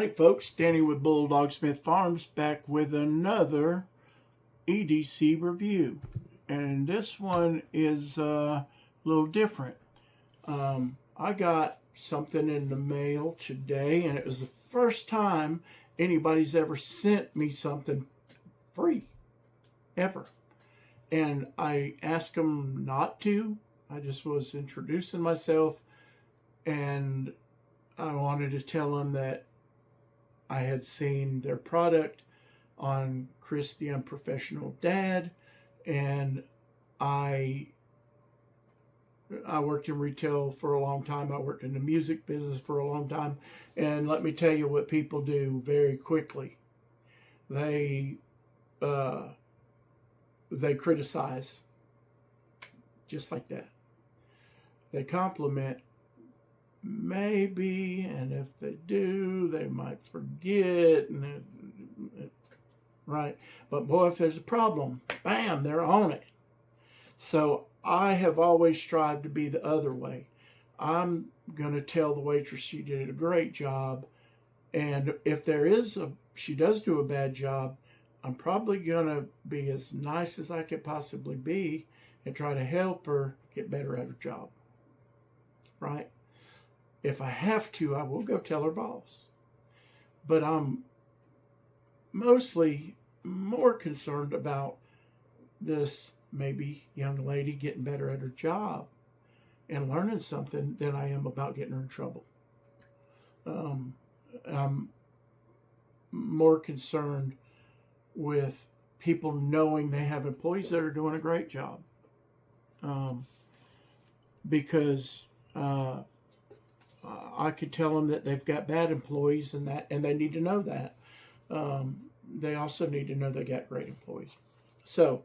Howdy folks, Danny with Bulldog Smith Farms back with another EDC review. And this one is a little different. I got something in the mail today, and it was the first time anybody's ever sent me something free, ever. And I asked them not to. I just was introducing myself, and I wanted to tell them that I had seen their product on Chris the Unprofessional Dad, and I worked in retail for a long time. I worked in the music business for a long time, and let me tell you what people do very quickly. They criticize just like that. They compliment maybe, and if they do, they might forget, right? But boy, if there's a problem, bam, they're on it. So I have always strived to be the other way. I'm going to tell the waitress she did a great job, and if she does do a bad job, I'm probably going to be as nice as I could possibly be and try to help her get better at her job, right? If I have to, I will go tell her boss. But I'm mostly more concerned about this maybe young lady getting better at her job and learning something than I am about getting her in trouble. I'm more concerned with people knowing they have employees that are doing a great job. Because I could tell them that they've got bad employees, and they need to know that. They also need to know they got great employees. So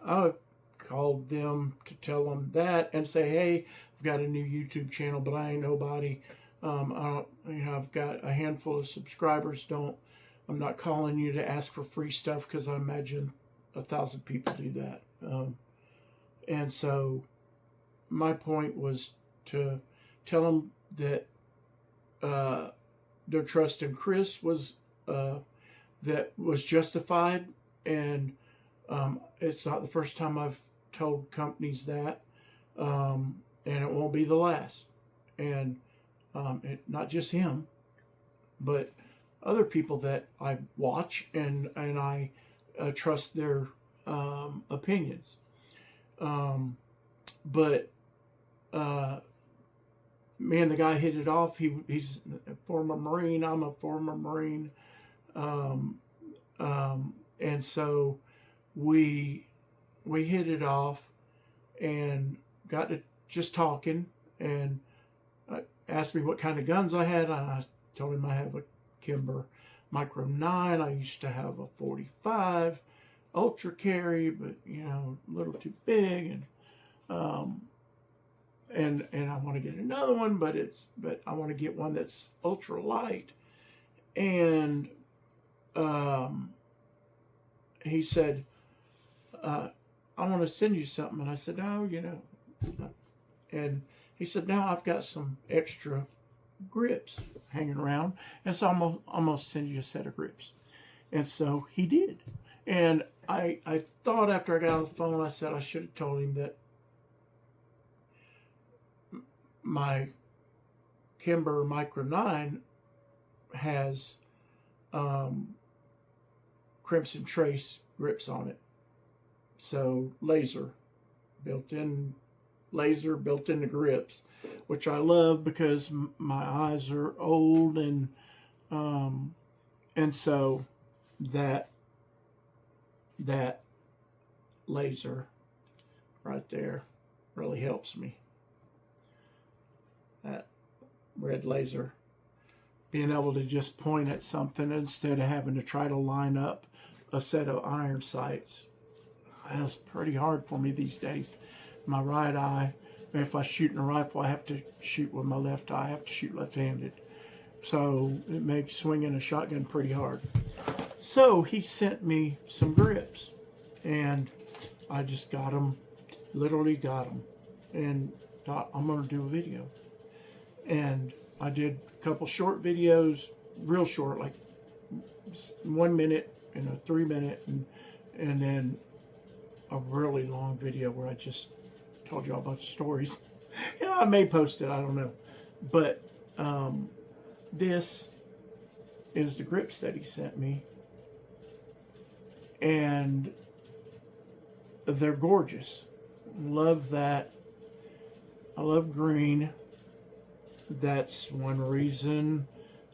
I called them to tell them that and say, hey, I've got a new YouTube channel, but I ain't nobody. I've got a handful of subscribers. I'm not calling you to ask for free stuff, because I imagine 1,000 people do that. And so my point was to tell them that their trust in Chris was justified, and it's not the first time I've told companies that, and it won't be the last. And not just him, but other people that I watch and I trust their opinions. But me and the guy hit it off. He's a former Marine. I'm a former Marine. And so we hit it off and got to just talking, and asked me what kind of guns I had. And I told him I have a Kimber Micro 9. I used to have a 45 Ultra Carry, but a little too big, and I want to get another one, but I want to get one that's ultra light. And he said, I want to send you something. And I said, no, and he said, now I've got some extra grips hanging around, and so I'm gonna send you a set of grips. And so he did. And I thought after I got on the phone, I said I should have told him that my Kimber Micro 9 has Crimson Trace grips on it. So built-in laser built into grips, which I love because my eyes are old, and so that laser right there really helps me. That red laser, being able to just point at something instead of having to try to line up a set of iron sights. That's pretty hard for me these days. My right eye, if I shoot in a rifle, I have to shoot with my left eye. I have to shoot left-handed. So it makes swinging a shotgun pretty hard. So he sent me some grips, and I just got them, literally got them, and thought I'm going to do a video. And I did a couple short videos, real short, like 1 minute and a 3 minute, and then a really long video where I just told you all a bunch of stories. You know, I may post it, I don't know. But this is the grips that he sent me, and they're gorgeous. Love that. I love green. That's one reason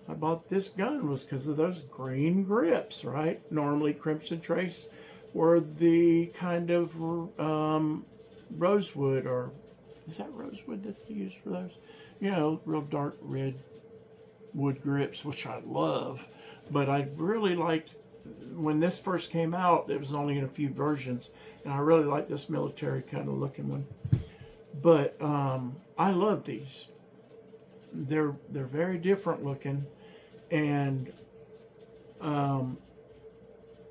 I bought this gun, was because of those green grips, right? Normally Crimson Trace were the kind of rosewood, or is that rosewood that's used for those? You know, real dark red wood grips, which I love. But I really liked, when this first came out, it was only in a few versions, and I really like this military kind of looking one. But I love these. They're very different looking, and on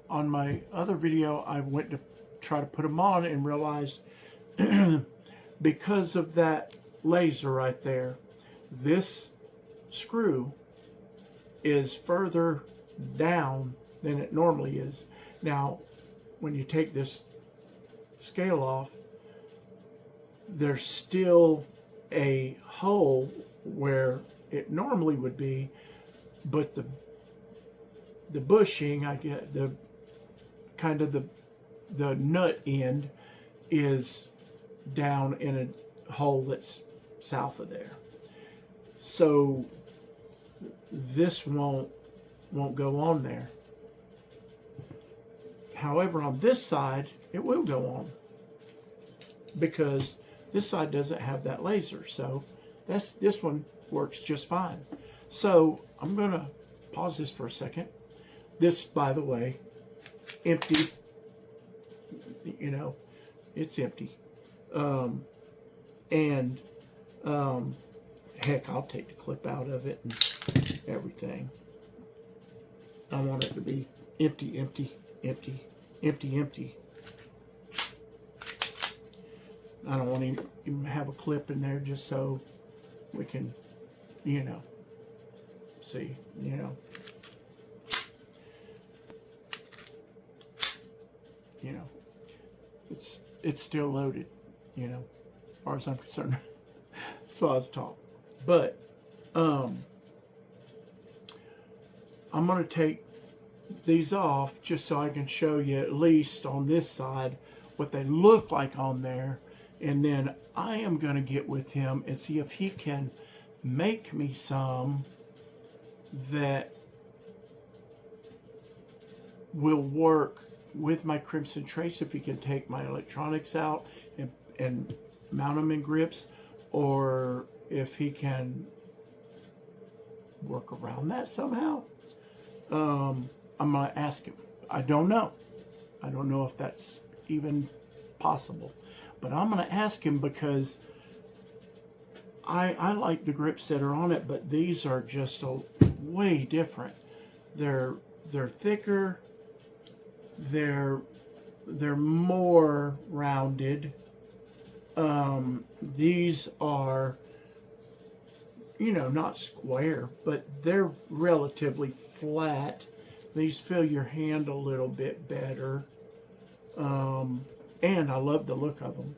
my other video, I went to try to put them on and realized because of that laser right there, this screw is further down than it normally is. Now, when you take this scale off, there's still a hole where it normally would be, but the bushing, I get the kind of the nut end is down in a hole that's south of there. So this won't go on there. However, on this side, it will go on, because this side doesn't have that laser. So this one works just fine. So I'm gonna pause this for a second. This, by the way, empty. You know, it's empty. Heck, I'll take the clip out of it and everything. I want it to be empty, empty, empty, empty, empty. I don't want to even have a clip in there, just so we can, you know, see, you know. You know, it's still loaded, you know, as far as I'm concerned. That's why I was taught. But I'm going to take these off just so I can show you, at least on this side, what they look like on there. And then I am going to get with him and see if he can make me some that will work with my Crimson Trace, if he can take my electronics out and mount them in grips, or if he can work around that somehow. I'm going to ask him. I don't know. I don't know if that's even possible. But I'm going to ask him, because I like the grips that are on it, but these are just way different. They're thicker. They're more rounded. These are, you know, not square, but they're relatively flat. These feel your hand a little bit better. And I love the look of them.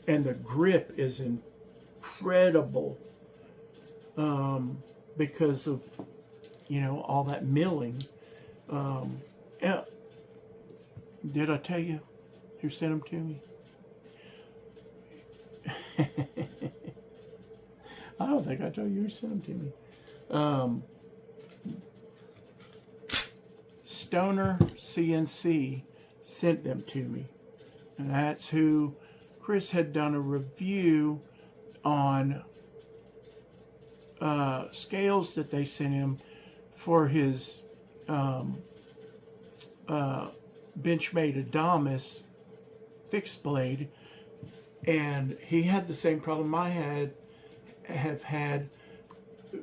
And the grip is incredible, because of, you know, all that milling. Yeah. Did I tell you who sent them to me? I don't think I told you who sent them to me. StonerCNC sent them to me. And that's who Chris had done a review on scales that they sent him for his Benchmade Adamas fixed blade, and he had the same problem I have had.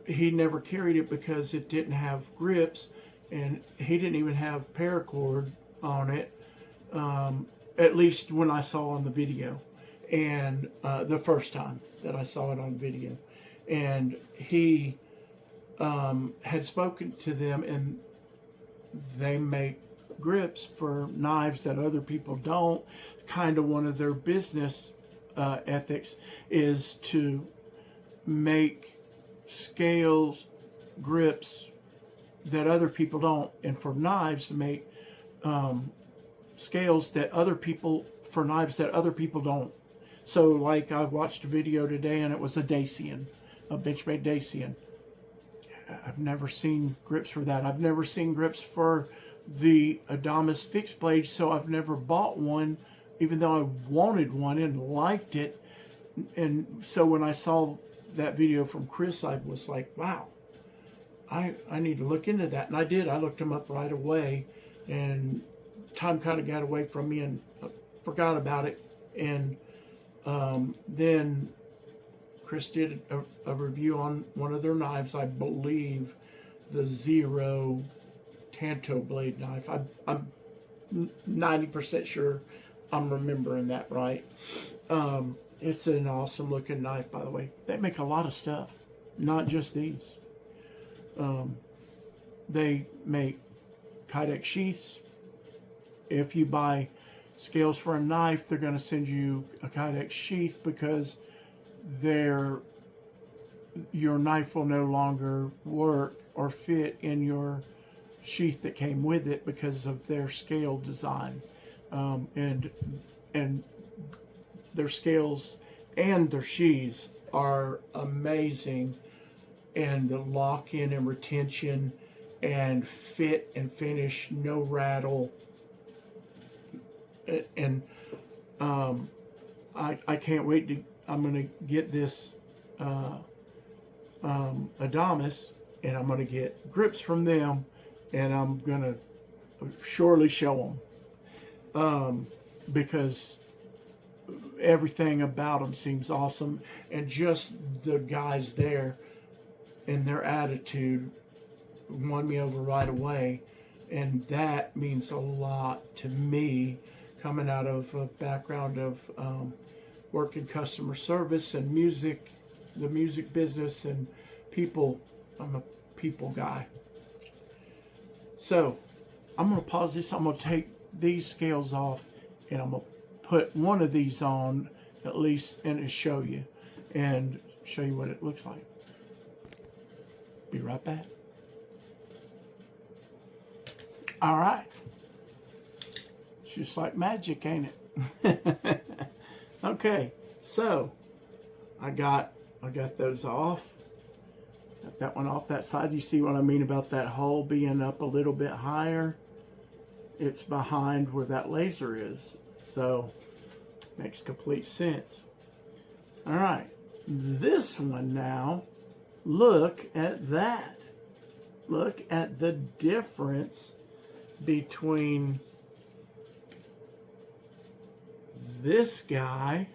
He never carried it because it didn't have grips, and he didn't even have paracord on it, at least when I saw on the video, and the first time that I saw it on video. And he had spoken to them, and they make grips for knives that other people don't. Kind of one of their business ethics is to make scales, grips that other people don't, and for knives to make scales that other people, for knives that other people don't. So like I watched a video today and it was a Dacian, a Benchmade Dacian. I've never seen grips for that. I've never seen grips for the Adamas fixed blade, so I've never bought one, even though I wanted one and liked it. And so when I saw that video from Chris, I was like, wow, I need to look into that. And I did. I looked him up right away, and time kind of got away from me and forgot about it. And then Chris did a review on one of their knives, I believe the Zero Tanto blade knife. I'm 90% sure I'm remembering that right. It's an awesome looking knife, by the way. They make a lot of stuff, not just these. They make Kydex sheaths. If you buy scales for a knife, they're going to send you a Kydex sheath because your knife will no longer work or fit in your sheath that came with it because of their scale design. And their scales and their sheaths are amazing, and the lock-in and retention and fit and finish, no rattle. And I can't wait to, I'm going to get this Adamas, and I'm going to get grips from them, and I'm going to surely show them because everything about them seems awesome, and just the guys there and their attitude won me over right away. And that means a lot to me, coming out of a background of working customer service and music, the music business, and people. I'm a people guy. So I'm going to pause this. I'm going to take these scales off, and I'm going to put one of these on at least, and show you what it looks like. Be right back. All right. It's just like magic, ain't it? Okay, so I got those off. Got that one off that side. You see what I mean about that hole being up a little bit higher? It's behind where that laser is. So makes complete sense. All right, this one now, look at that. Look at the difference between this guy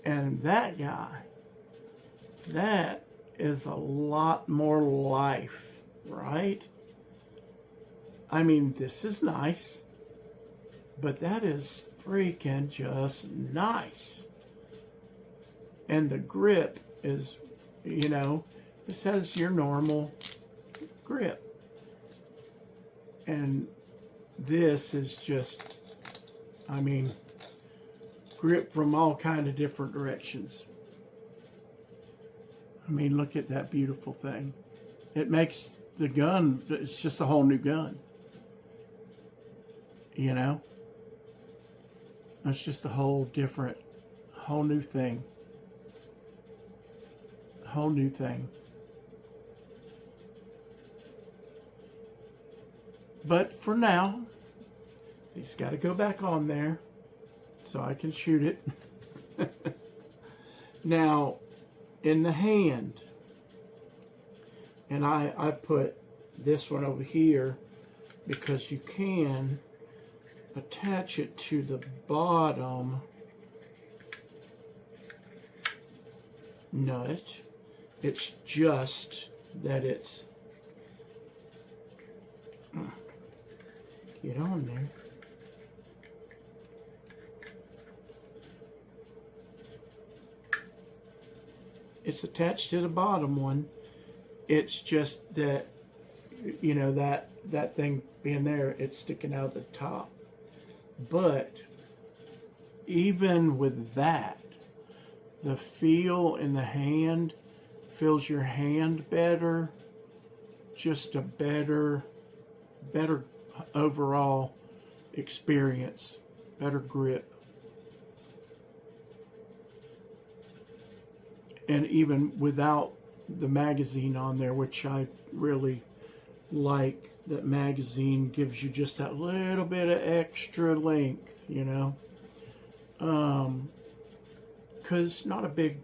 and that guy. That is a lot more life, right? I mean, this is nice, but that is freaking just nice. And the grip is, you know, this has your normal grip. And this is just, I mean, grip from all kind of different directions. I mean, look at that beautiful thing. It makes the gun, it's just a whole new gun. You know? It's just a whole different, whole new thing. Whole new thing. But for now, it's got to go back on there so I can shoot it. Now, in the hand, and I put this one over here because you can attach it to the bottom nut. It's just that it's get on there. it's attached to the bottom one. It's just that, you know, that thing being there, it's sticking out the top. But even with that, the feel in the hand feels your hand better. Just a better overall experience, better grip. And even without the magazine on there, which I really like, that magazine gives you just that little bit of extra length, you know. Cause not a big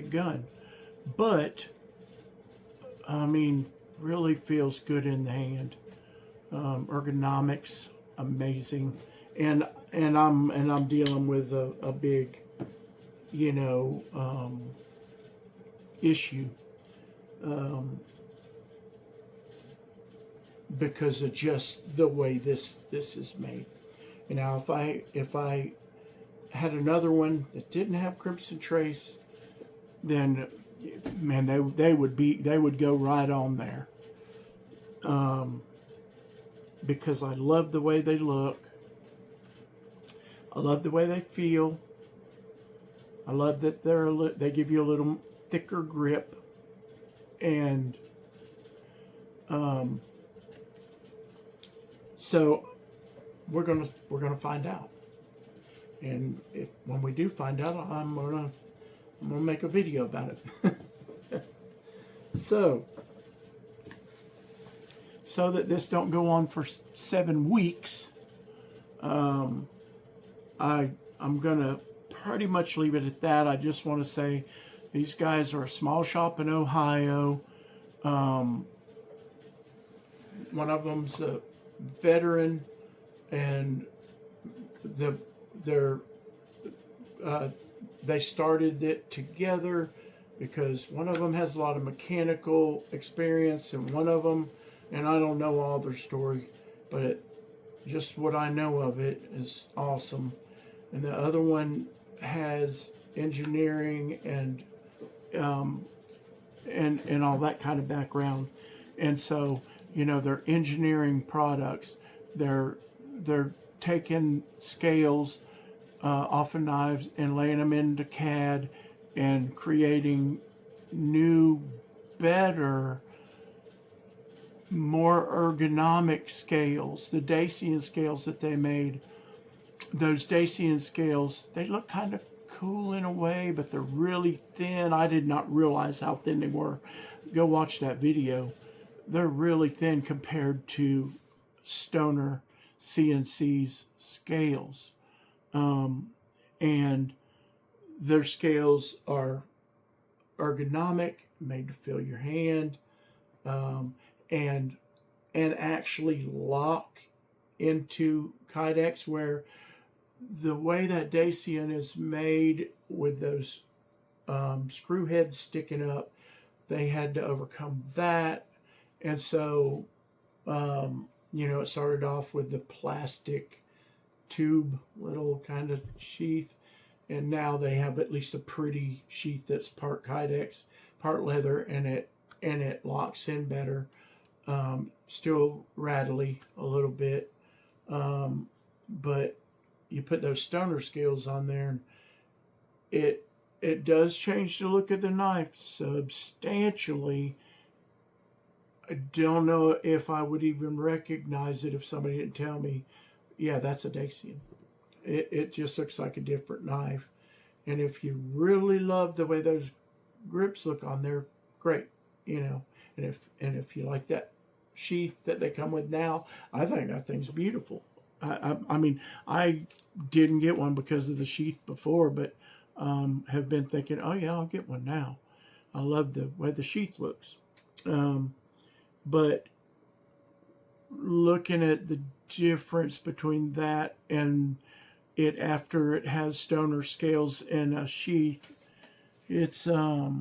gun, but I mean, really feels good in the hand. Ergonomics amazing, and I'm dealing with a big, you know, issue, because of just the way this is made. And now if I had another one that didn't have Crimson Trace, then man, they would go right on there. Because I love the way they look. I love the way they feel. I love that they give you a little thicker grip, and so we're gonna find out. And when we do find out, I'm gonna make a video about it. so that this don't go on for 7 weeks, I'm gonna pretty much leave it at that. I just want to say these guys are a small shop in Ohio. One of them's a veteran, and they started it together because one of them has a lot of mechanical experience, and one of them, and I don't know all their story, but just what I know of it is awesome. And the other one has engineering and all that kind of background. And so, you know, they're engineering products. They're taking scales off of knives and laying them into CAD and creating new, better, more ergonomic scales. The Dacian scales that they made, those Dacian scales, they look kind of cool in a way, but they're really thin. I did not realize how thin they were. Go watch that video. They're really thin compared to StonerCNC's scales. And their scales are ergonomic, made to feel your hand, and actually lock into Kydex, where the way that Dacian is made with those screw heads sticking up, they had to overcome that. And so, you know, it started off with the plastic tube, little kind of sheath, and now they have at least a pretty sheath that's part Kydex, part leather, and it locks in better. Still rattly a little bit, but you put those Stoner scales on there, and it does change the look of the knife substantially. I don't know if I would even recognize it if somebody didn't tell me, yeah, that's a Dacian. It just looks like a different knife. And if you really love the way those grips look on there, great, you know. And if you like that sheath that they come with now, I think that thing's beautiful. I mean, I didn't get one because of the sheath before, but have been thinking, oh yeah, I'll get one now. I love the way the sheath looks. But looking at the difference between that and it after it has Stoner scales and a sheath, it's I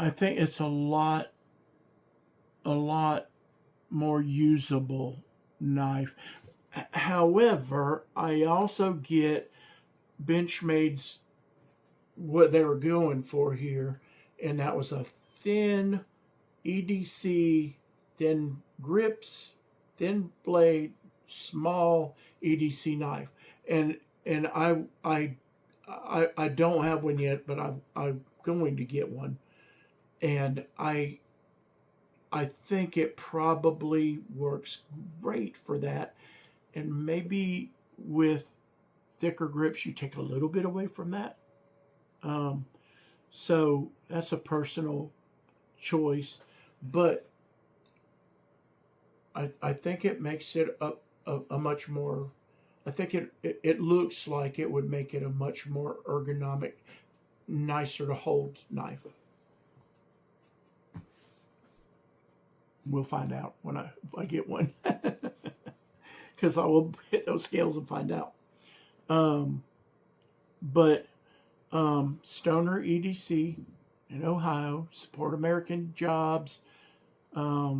think it's a lot more usable knife. However, I also get Benchmade's what they were going for here, and that was a thin EDC, thin grips, thin blade, small EDC knife, and I don't have one yet, but I'm going to get one, and I think it probably works great for that, and maybe with thicker grips you take a little bit away from that. So that's a personal choice, but I think it makes it a much more, I think it looks like it would make it a much more ergonomic, nicer to hold knife. We'll find out when I get one, because I will hit those scales and find out. But Stoner EDC in Ohio, support American jobs. I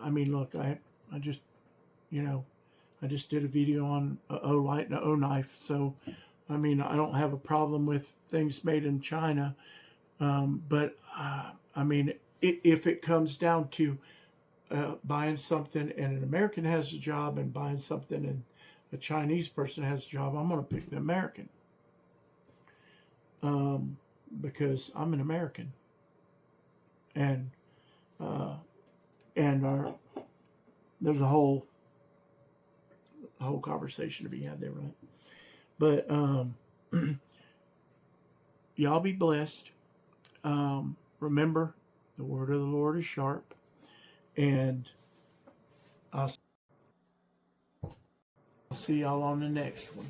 mean, look, I just, I just did a video on a O-Light and a O-Knife, so, I mean, I don't have a problem with things made in China, but, I mean, if it comes down to buying something and an American has a job and buying something and a Chinese person has a job, I'm going to pick the American, because I'm an American, and there's a whole conversation to be had there, right? But y'all be blessed. Remember, the word of the Lord is sharp, and I'll see y'all on the next one.